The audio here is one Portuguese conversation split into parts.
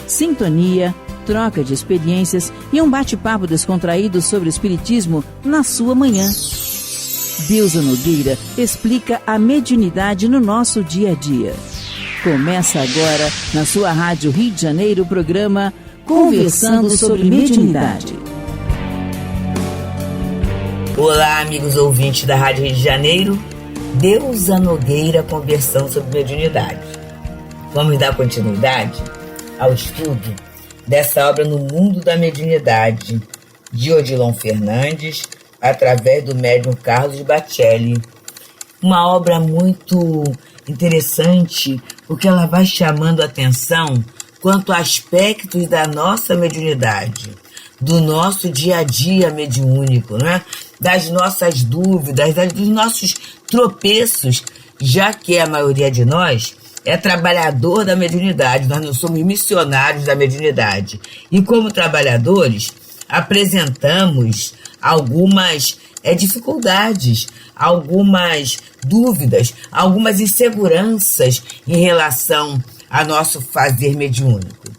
sintonia, troca de experiências e um bate-papo descontraído sobre o espiritismo na sua manhã. Deusa Nogueira explica a mediunidade no nosso dia a dia. Começa agora, na sua Rádio Rio de Janeiro, o programa Conversando sobre Mediunidade. Olá, amigos ouvintes da Rádio Rio de Janeiro. Deusa Nogueira conversando sobre mediunidade. Vamos dar continuidade ao estudo dessa obra No Mundo da Mediunidade, de Odilon Fernandes, através do médium Carlos Bacelli. Uma obra muito interessante, porque ela vai chamando a atenção quanto a aspectos da nossa mediunidade, do nosso dia a dia mediúnico, né? Das nossas dúvidas, dos nossos tropeços, já que a maioria de nós é trabalhador da mediunidade, nós não somos missionários da mediunidade. E como trabalhadores, apresentamos algumas dificuldades, algumas dúvidas, algumas inseguranças em relação ao nosso fazer mediúnico.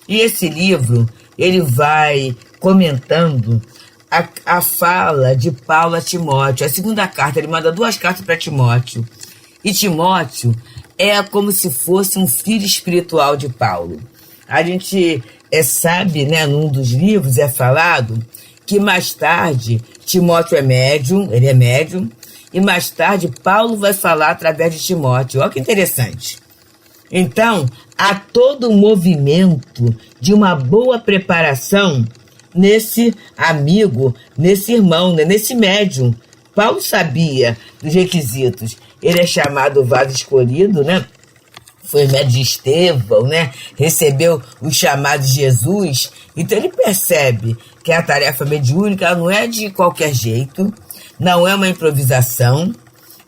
E esse livro, ele vai comentando a fala de Paulo a Timóteo. A segunda carta, ele manda 2 cartas para Timóteo. E Timóteo é como se fosse um filho espiritual de Paulo. A gente sabe, né, num dos livros é falado que mais tarde Timóteo ele é médium, e mais tarde Paulo vai falar através de Timóteo. Olha que interessante. Então, há todo um movimento de uma boa preparação nesse amigo, nesse irmão, né, nesse médium. Paulo sabia dos requisitos. Ele é chamado vaso escolhido, né? Foi médium de Estevão, né? Recebeu o chamado de Jesus. Então ele percebe que a tarefa mediúnica ela não é de qualquer jeito, não é uma improvisação,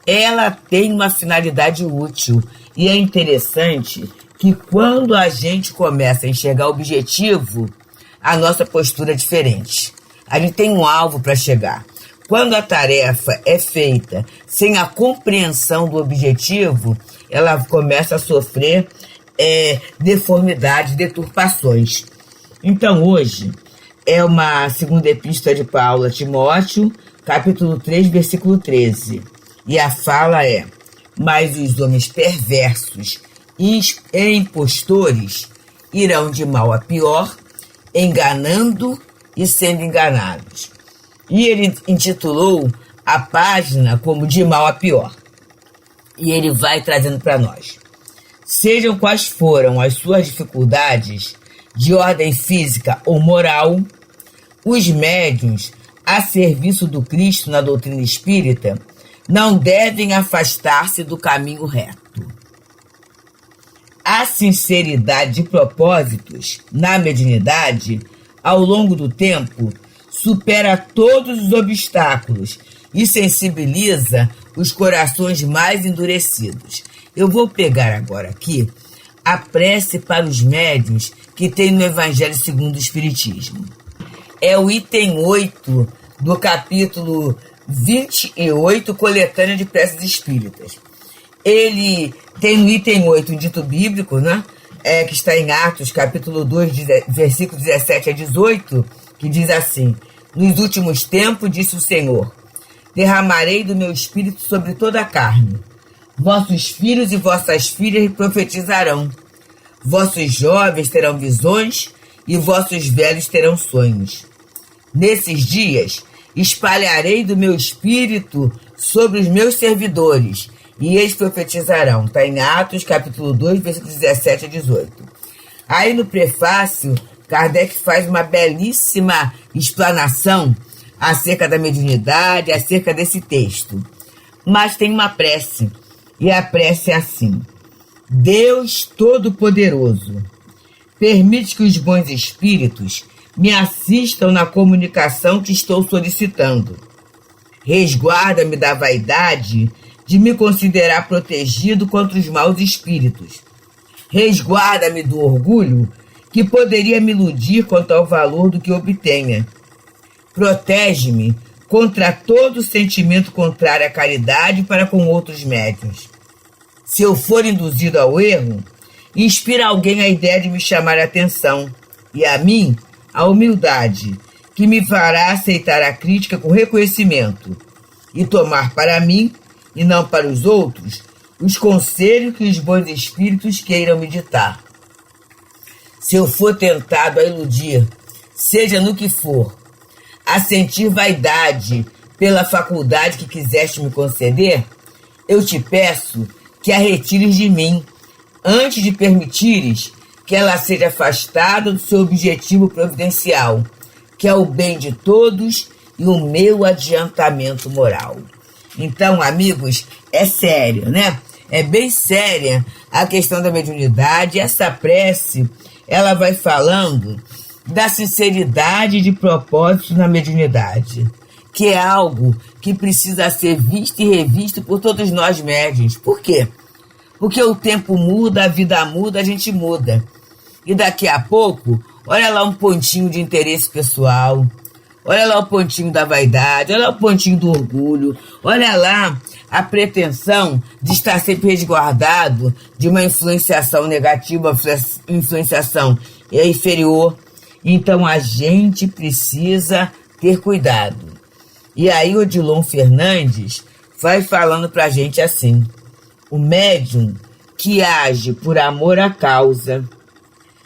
ela tem uma finalidade útil. E é interessante que quando a gente começa a enxergar o objetivo, a nossa postura é diferente. A gente tem um alvo para chegar. Quando a tarefa é feita sem a compreensão do objetivo, ela começa a sofrer deformidades, deturpações. Então hoje é uma segunda epístola de Paulo a Timóteo, capítulo 3, versículo 13. E a fala é: mas os homens perversos e impostores irão de mal a pior, enganando e sendo enganados. E ele intitulou a página como De Mal a Pior. E ele vai trazendo para nós: sejam quais foram as suas dificuldades de ordem física ou moral, os médiuns a serviço do Cristo na doutrina espírita não devem afastar-se do caminho reto. A sinceridade de propósitos na mediunidade, ao longo do tempo, supera todos os obstáculos e sensibiliza os corações mais endurecidos. Eu vou pegar agora aqui a prece para os médiuns que tem no Evangelho segundo o Espiritismo. É o item 8 do capítulo 28, coletânea de preces espíritas. Ele tem no item 8 um dito bíblico, né? Que está em Atos, capítulo 2, versículos 17 a 18, que diz assim: nos últimos tempos, disse o Senhor, derramarei do meu espírito sobre toda a carne. Vossos filhos e vossas filhas profetizarão. Vossos jovens terão visões e vossos velhos terão sonhos. Nesses dias, espalharei do meu espírito sobre os meus servidores, e eles profetizarão. Está em Atos, capítulo 2, versículos 17 a 18. Aí no prefácio, Kardec faz uma belíssima explanação acerca da mediunidade, acerca desse texto. Mas tem uma prece, e a prece é assim: Deus Todo-Poderoso, permite que os bons espíritos me assistam na comunicação que estou solicitando. Resguarda-me da vaidade de me considerar protegido contra os maus espíritos. Resguarda-me do orgulho que poderia me iludir quanto ao valor do que obtenha. Protege-me contra todo sentimento contrário à caridade para com outros médiuns. Se eu for induzido ao erro, inspira alguém a ideia de me chamar a atenção, e a mim, a humildade, que me fará aceitar a crítica com reconhecimento e tomar para mim, e não para os outros, os conselhos que os bons espíritos queiram me ditar. Se eu for tentado a iludir, seja no que for, a sentir vaidade pela faculdade que quiseste me conceder, eu te peço que a retires de mim, antes de permitires que ela seja afastada do seu objetivo providencial, que é o bem de todos e o meu adiantamento moral. Então, amigos, é sério, né? É bem séria a questão da mediunidade. Essa prece, ela vai falando da sinceridade de propósito na mediunidade, que é algo que precisa ser visto e revisto por todos nós médiuns. Por quê? Porque o tempo muda, a vida muda, a gente muda. E daqui a pouco, olha lá um pontinho de interesse pessoal, olha lá o pontinho da vaidade, olha lá o pontinho do orgulho, olha lá a pretensão de estar sempre resguardado de uma influenciação negativa, influenciação inferior. Então a gente precisa ter cuidado. E aí Odilon Fernandes vai falando pra gente assim: o médium que age por amor à causa,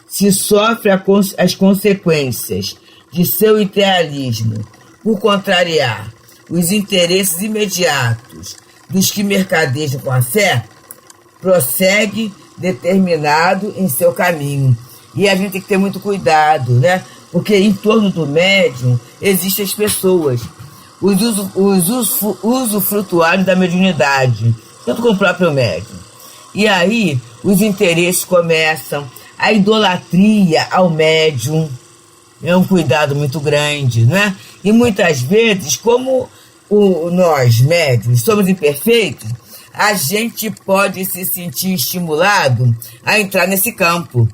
se sofre as consequências de seu idealismo por contrariar os interesses imediatos dos que mercadejam com a fé, prossegue determinado em seu caminho. E a gente tem que ter muito cuidado, né? Porque em torno do médium existem as pessoas, os usufrutuários da mediunidade, tanto com o próprio médium. E aí os interesses começam, a idolatria ao médium é um cuidado muito grande, né? E muitas vezes, como nós médiuns somos imperfeitos, a gente pode se sentir estimulado a entrar nesse campo,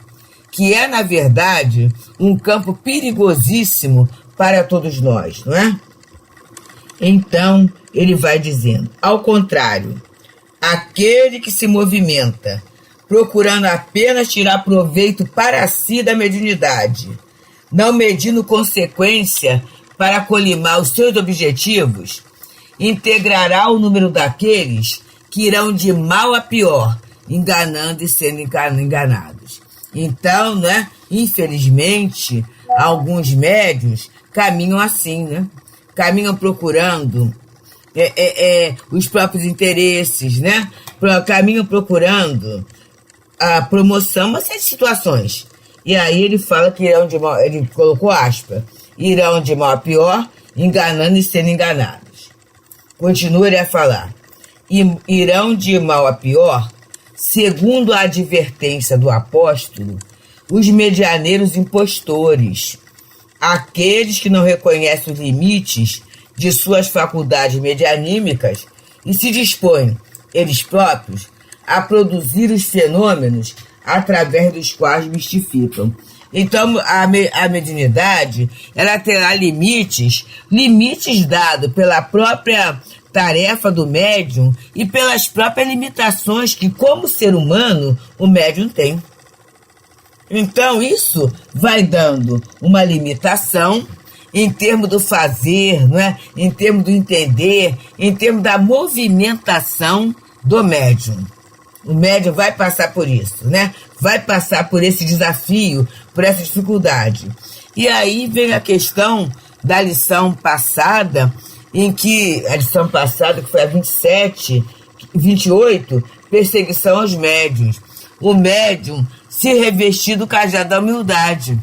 que é, na verdade, um campo perigosíssimo para todos nós, não é? Então, ele vai dizendo, ao contrário, aquele que se movimenta, procurando apenas tirar proveito para si da mediunidade, não medindo consequência para colimar os seus objetivos, integrará o número daqueles que irão de mal a pior, enganando e sendo enganados. Então, né, infelizmente, alguns médiuns caminham assim, né? Caminham procurando os próprios interesses, né? Caminham procurando a promoção, uma série de situações. E aí ele fala que irão de mal, ele colocou aspas, irão de mal a pior, enganando e sendo enganados. Continua ele a falar, irão de mal a pior, segundo a advertência do apóstolo, os medianeiros impostores, aqueles que não reconhecem os limites de suas faculdades medianímicas e se dispõem, eles próprios, a produzir os fenômenos através dos quais mistificam. Então, a mediunidade, ela terá limites dados pela própria tarefa do médium e pelas próprias limitações que, como ser humano, o médium tem. Então, isso vai dando uma limitação em termos do fazer, não é? Em termos do entender, em termos da movimentação do médium. O médium vai passar por isso, né? Vai passar por esse desafio, por essa dificuldade. E aí vem a questão da lição passada, que foi a 28, perseguição aos médiuns. O médium se revestir do cajado da humildade.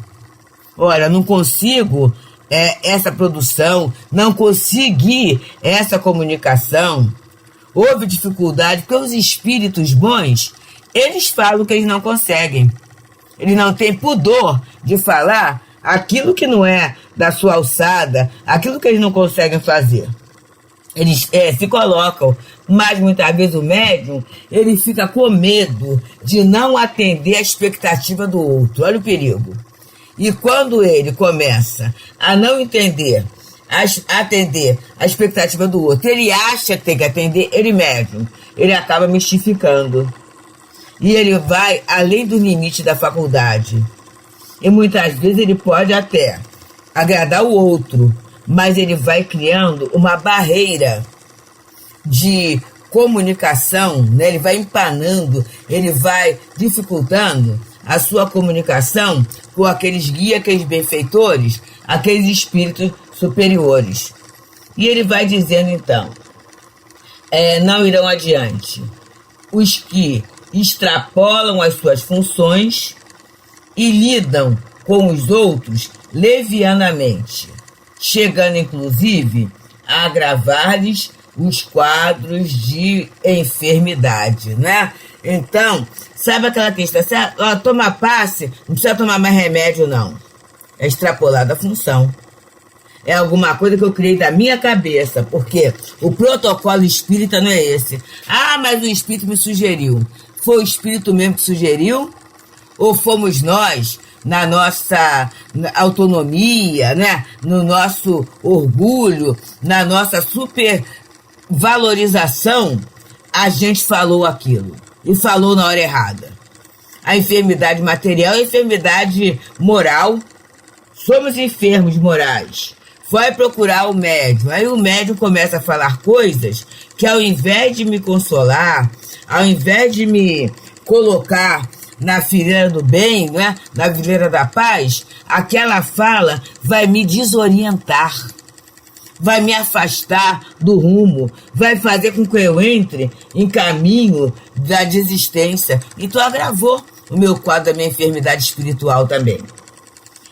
Olha, não consigo essa produção, não consegui essa comunicação. Houve dificuldade, porque os espíritos bons, eles falam que eles não conseguem. Eles não têm pudor de falar aquilo que não é da sua alçada, aquilo que eles não conseguem fazer. Eles se colocam, mas muitas vezes o médium, ele fica com medo de não atender a expectativa do outro. Olha o perigo. E quando ele começa a não atender a expectativa do outro, ele acha que tem que atender, ele médium, ele acaba mistificando. e ele vai além do limite da faculdade. E muitas vezes ele pode até agradar o outro, mas ele vai criando uma barreira de comunicação, né? Ele vai empanando, ele vai dificultando a sua comunicação com aqueles guias, aqueles benfeitores, aqueles espíritos superiores. E ele vai dizendo então, não irão adiante os que extrapolam as suas funções e lidam com os outros levianamente, chegando inclusive a agravar-lhes os quadros de enfermidade, né? Então, sabe aquela questão, toma passe, não precisa tomar mais remédio não, é extrapolar da função. É alguma coisa que eu criei da minha cabeça, porque o protocolo espírita não é esse. Ah, mas o espírito me sugeriu. Foi o espírito mesmo que sugeriu? Ou fomos nós, na nossa autonomia, né? No nosso orgulho, na nossa supervalorização, a gente falou aquilo. E falou na hora errada. A enfermidade material é a enfermidade moral. Somos enfermos morais. Vai procurar o médium. Aí o médium começa a falar coisas que, ao invés de me consolar, ao invés de me colocar na fileira do bem, né, na fileira da paz, aquela fala vai me desorientar, vai me afastar do rumo, vai fazer com que eu entre em caminho da desistência. Então agravou o meu quadro da minha enfermidade espiritual também.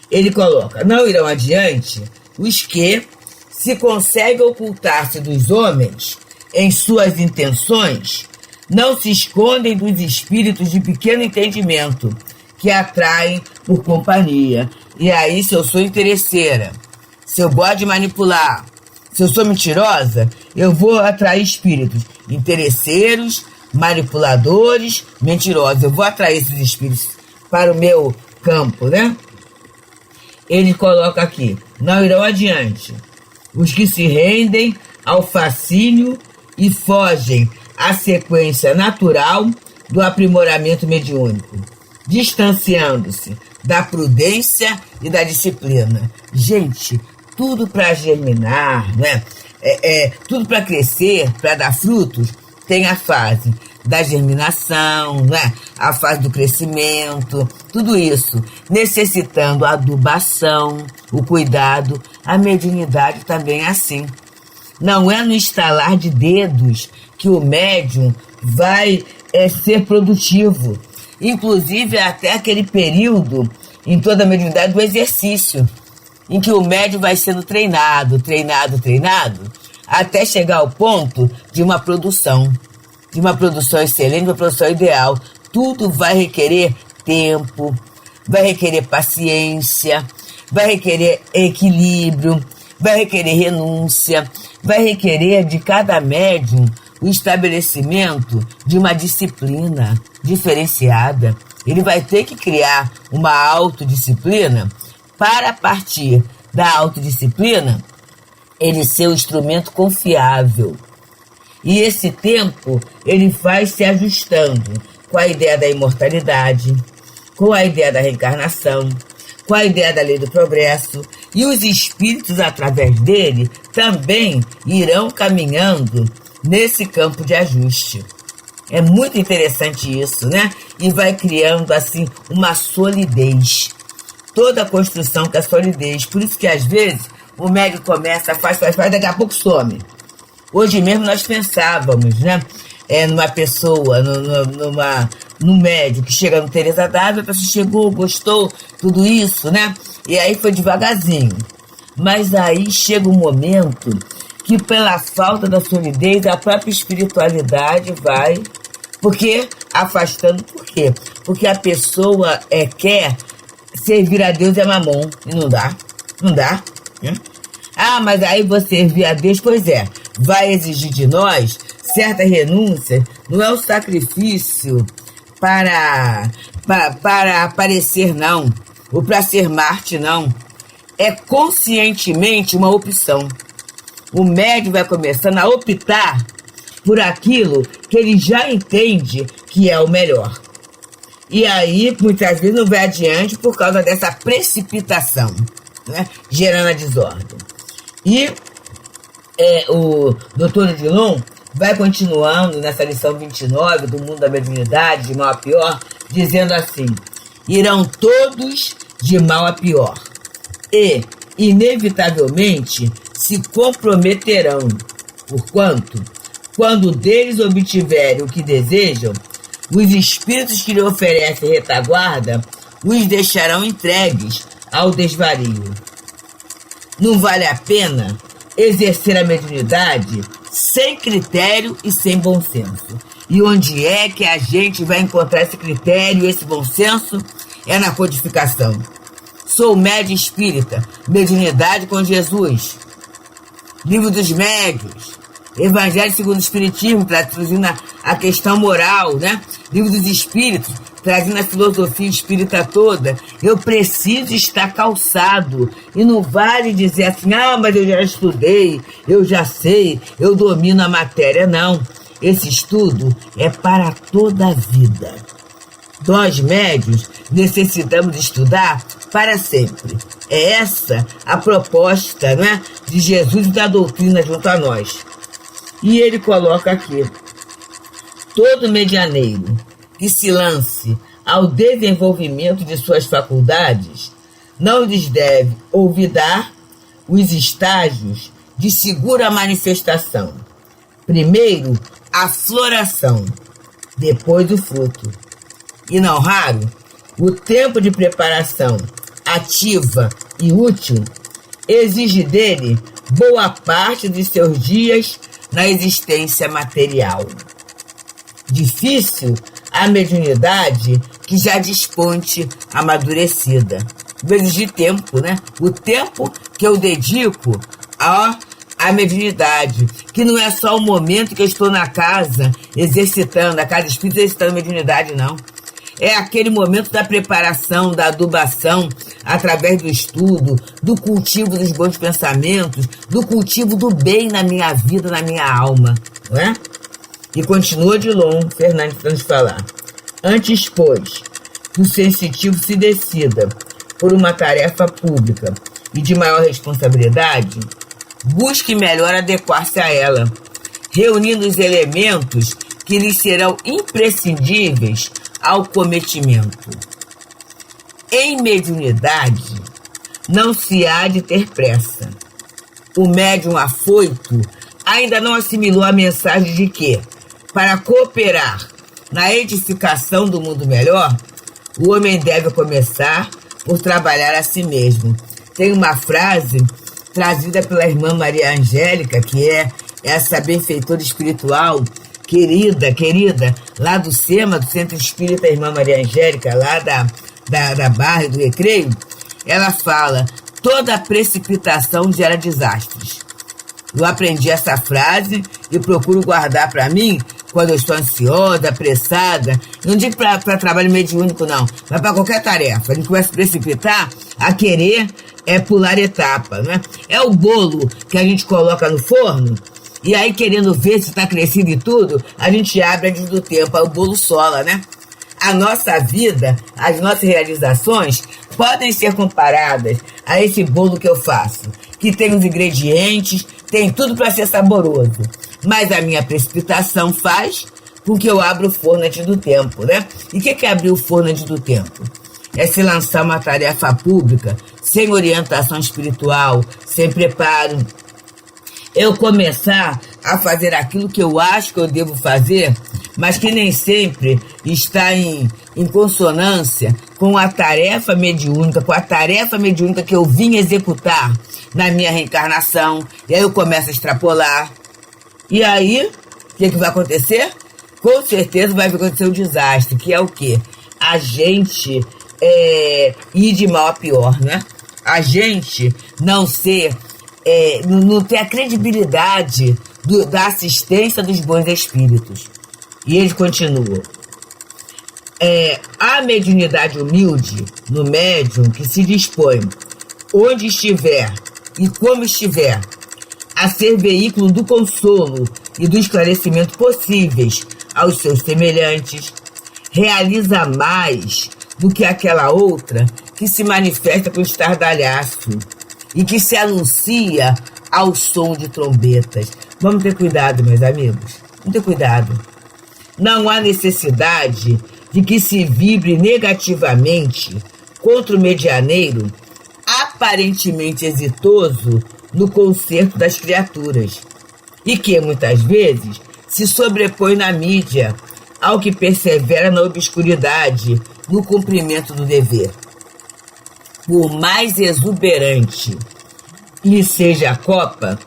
Ele coloca, não irão adiante os que, se conseguem ocultar-se dos homens em suas intenções, não se escondem dos espíritos de pequeno entendimento, que atraem por companhia. E aí, se eu sou interesseira, se eu gosto de manipular, se eu sou mentirosa, eu vou atrair espíritos interesseiros, manipuladores, mentirosos. Eu vou atrair esses espíritos para o meu campo, né? Ele coloca aqui, não irão adiante os que se rendem ao fascínio e fogem à sequência natural do aprimoramento mediúnico, distanciando-se da prudência e da disciplina. Gente, tudo para germinar, né? Tudo para crescer, para dar frutos, tem a fase da germinação, né? A fase do crescimento, tudo isso necessitando a adubação, o cuidado. A mediunidade também é assim. Não é no estalar de dedos que o médium vai ser produtivo. Inclusive, até aquele período, em toda a mediunidade, do exercício, em que o médium vai sendo treinado, até chegar ao ponto de uma produção excelente, uma produção ideal. Tudo vai requerer tempo, vai requerer paciência, vai requerer equilíbrio, vai requerer renúncia, vai requerer de cada médium o estabelecimento de uma disciplina diferenciada. Ele vai ter que criar uma autodisciplina para, a partir da autodisciplina, ele ser um instrumento confiável. E esse tempo, ele vai se ajustando com a ideia da imortalidade, com a ideia da reencarnação, com a ideia da lei do progresso. E os espíritos, através dele, também irão caminhando nesse campo de ajuste. É muito interessante isso, né? E vai criando, assim, uma solidez. Toda a construção com a solidez. Por isso que, às vezes, o médium começa, faz, daqui a pouco some. Hoje mesmo nós pensávamos, né? Numa pessoa, num médium que chega no Teresa d'Ávila, a pessoa chegou, gostou, tudo isso, né? E aí foi devagarzinho. Mas aí chega um momento que, pela falta da solidez, a própria espiritualidade vai... Porque afastando, por quê? Porque a pessoa quer servir a Deus é mamon. E não dá. Né? Ah, mas aí você servir a Deus, pois é, vai exigir de nós certa renúncia. Não é um sacrifício para aparecer, não. Ou para ser Marte, não. É conscientemente uma opção. O médium vai começando a optar por aquilo que ele já entende que é o melhor. E aí, muitas vezes, não vai adiante por causa dessa precipitação, né? Gerando a desordem. E o Dr. Odilon vai continuando nessa lição 29 do mundo da mediunidade, de mal a pior, dizendo assim: irão todos de mal a pior e, inevitavelmente, se comprometerão, porquanto, quando deles obtiverem o que desejam, os espíritos que lhe oferecem retaguarda os deixarão entregues ao desvario. Não vale a pena exercer a mediunidade sem critério e sem bom senso. E onde é que a gente vai encontrar esse critério e esse bom senso? É na codificação. Sou médium espírita, Mediunidade com Jesus, Livro dos Médiuns, Evangelho segundo o Espiritismo, traduzindo a questão moral, né? Livro dos Espíritos, trazendo a filosofia espírita toda. Eu preciso estar calçado. E não vale dizer assim: ah, mas eu já estudei, eu já sei, eu domino a matéria. Não. Esse estudo é para toda a vida. Nós, médiuns, necessitamos estudar para sempre. É essa a proposta, né, de Jesus e da doutrina junto a nós. E ele coloca aqui: todo medianeiro que se lance ao desenvolvimento de suas faculdades não lhes deve olvidar os estágios de segura manifestação. Primeiro, a floração, depois o fruto. E não raro, o tempo de preparação ativa e útil exige dele boa parte de seus dias na existência material. Difícil a mediunidade que já desponte amadurecida. Vai exigir tempo, né? O tempo que eu dedico à mediunidade, que não é só o momento que eu estou na casa exercitando, a casa espírita exercitando a mediunidade, não. É aquele momento da preparação, da adubação, através do estudo, do cultivo dos bons pensamentos, do cultivo do bem na minha vida, na minha alma, não é? E continua Odilon Fernandes para nos falar: antes, pois, que o sensitivo se decida por uma tarefa pública e de maior responsabilidade, busque melhor adequar-se a ela, reunindo os elementos que lhe serão imprescindíveis ao cometimento. Em mediunidade, não se há de ter pressa. O médium afoito ainda não assimilou a mensagem de que, para cooperar na edificação do mundo melhor, o homem deve começar por trabalhar a si mesmo. Tem uma frase trazida pela irmã Maria Angélica, que é essa benfeitora espiritual, querida, lá do SEMA, do Centro Espírita Irmã Maria Angélica, lá da Barra do Recreio. Ela fala: toda precipitação gera desastres. Eu aprendi essa frase e procuro guardar para mim quando eu estou ansiosa, apressada. Não digo para trabalho mediúnico, não, mas para qualquer tarefa. A gente começa a precipitar, a querer pular etapa, né? É o bolo que a gente coloca no forno, e aí, querendo ver se está crescido e tudo, a gente abre antes do tempo, aí o bolo sola, né? A nossa vida, as nossas realizações podem ser comparadas a esse bolo que eu faço, que tem os ingredientes, tem tudo para ser saboroso. Mas a minha precipitação faz com que eu abra o forno antes do tempo, né? E o que é abrir o forno antes do tempo? É se lançar uma tarefa pública sem orientação espiritual, sem preparo. Eu começar a fazer aquilo que eu acho que eu devo fazer, mas que nem sempre está em consonância com a tarefa mediúnica, que eu vim executar na minha reencarnação. E aí eu começo a extrapolar. E aí, o que vai acontecer? Com certeza vai acontecer um desastre, que é o quê? A gente ir de mal a pior, né? A gente não ter a credibilidade da assistência dos bons espíritos. E ele continua: a mediunidade humilde no médium que se dispõe, onde estiver e como estiver, a ser veículo do consolo e do esclarecimento possíveis aos seus semelhantes, realiza mais do que aquela outra que se manifesta com estardalhaço e que se anuncia ao som de trombetas. Vamos ter cuidado, meus amigos. Vamos ter cuidado. Não há necessidade de que se vibre negativamente contra o medianeiro aparentemente exitoso no concerto das criaturas e que, muitas vezes, se sobrepõe na mídia ao que persevera na obscuridade, no cumprimento do dever. Por mais exuberante lhe seja a copa,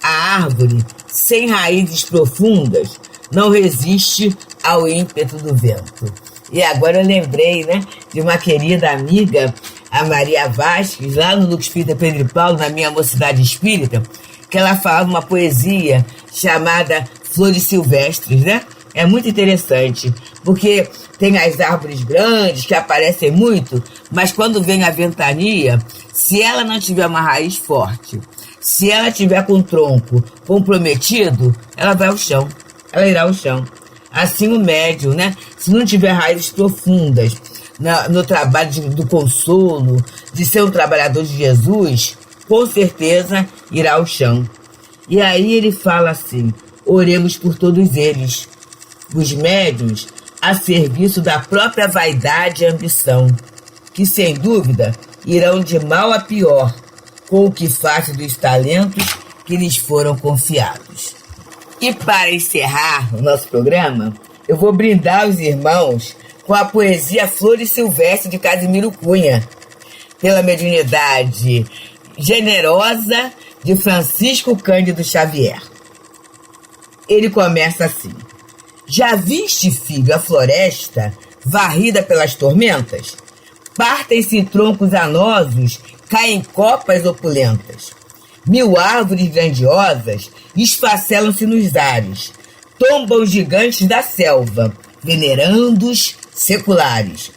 a árvore, sem raízes profundas, não resiste ao ímpeto do vento. E agora eu lembrei, de uma querida amiga, a Maria Vasques, lá no Núcleo Espírita Pedro e Paulo, na minha mocidade espírita, que ela falava uma poesia chamada Flores Silvestres, É muito interessante, porque tem as árvores grandes que aparecem muito, mas quando vem a ventania, se ela não tiver uma raiz forte, se ela tiver com o tronco comprometido, ela vai ao chão, ela irá ao chão. Assim o médium, se não tiver raízes profundas no trabalho do consolo, de ser um trabalhador de Jesus, com certeza irá ao chão. E aí ele fala assim: oremos por todos eles, os médiuns a serviço da própria vaidade e ambição, que sem dúvida irão de mal a pior com o que faz dos talentos que lhes foram confiados. E para encerrar o nosso programa, eu vou brindar os irmãos com a poesia Flores Silvestres de Casimiro Cunha, pela mediunidade generosa de Francisco Cândido Xavier. Ele começa assim: já viste, filho, a floresta varrida pelas tormentas? Partem-se troncos anosos, caem copas opulentas. 1000 árvores grandiosas esfacelam-se nos ares. Tombam os gigantes da selva, venerandos seculares.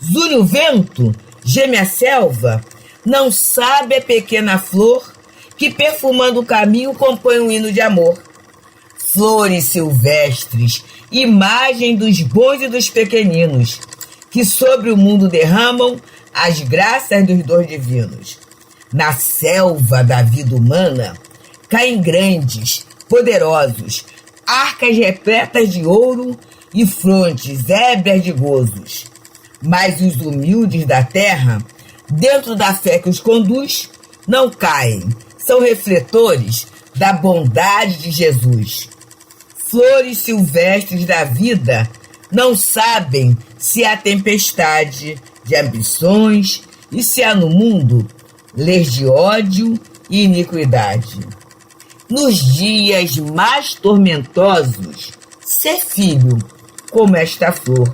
Zune o vento, geme a selva, não sabe a pequena flor que, perfumando o caminho, compõe um hino de amor. Flores silvestres, imagem dos bons e dos pequeninos, que sobre o mundo derramam as graças dos dons divinos. Na selva da vida humana, caem grandes, poderosos, arcas repletas de ouro e frontes ébrias de gozos. Mas os humildes da terra, dentro da fé que os conduz, não caem, são refletores da bondade de Jesus. Flores silvestres da vida não sabem se há tempestade de ambições e se há no mundo leis de ódio e iniquidade. Nos dias mais tormentosos, ser filho como esta flor.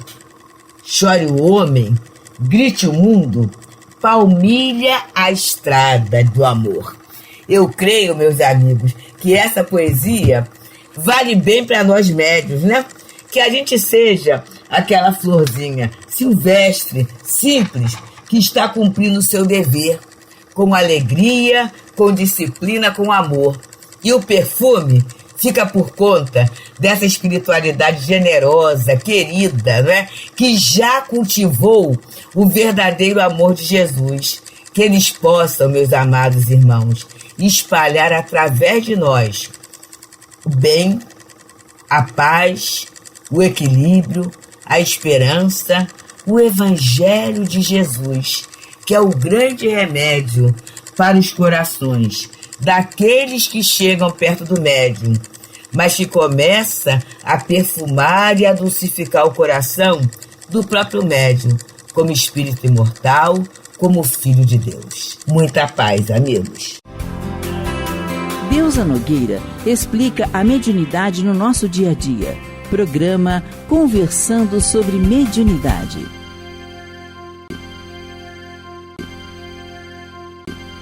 Chore o homem, grite o mundo, palmilha a estrada do amor. Eu creio, meus amigos, que essa poesia vale bem para nós médiuns, Que a gente seja aquela florzinha silvestre, simples, que está cumprindo o seu dever, com alegria, com disciplina, com amor. E o perfume fica por conta dessa espiritualidade generosa, querida, que já cultivou o verdadeiro amor de Jesus. Que eles possam, meus amados irmãos, espalhar através de nós o bem, a paz, o equilíbrio, a esperança, o Evangelho de Jesus, que é o grande remédio para os corações daqueles que chegam perto do médium, mas que começa a perfumar e a dulcificar o coração do próprio médium, como espírito imortal, como filho de Deus. Muita paz, amigos. Deusa Nogueira explica a mediunidade no nosso dia a dia. Programa Conversando sobre Mediunidade.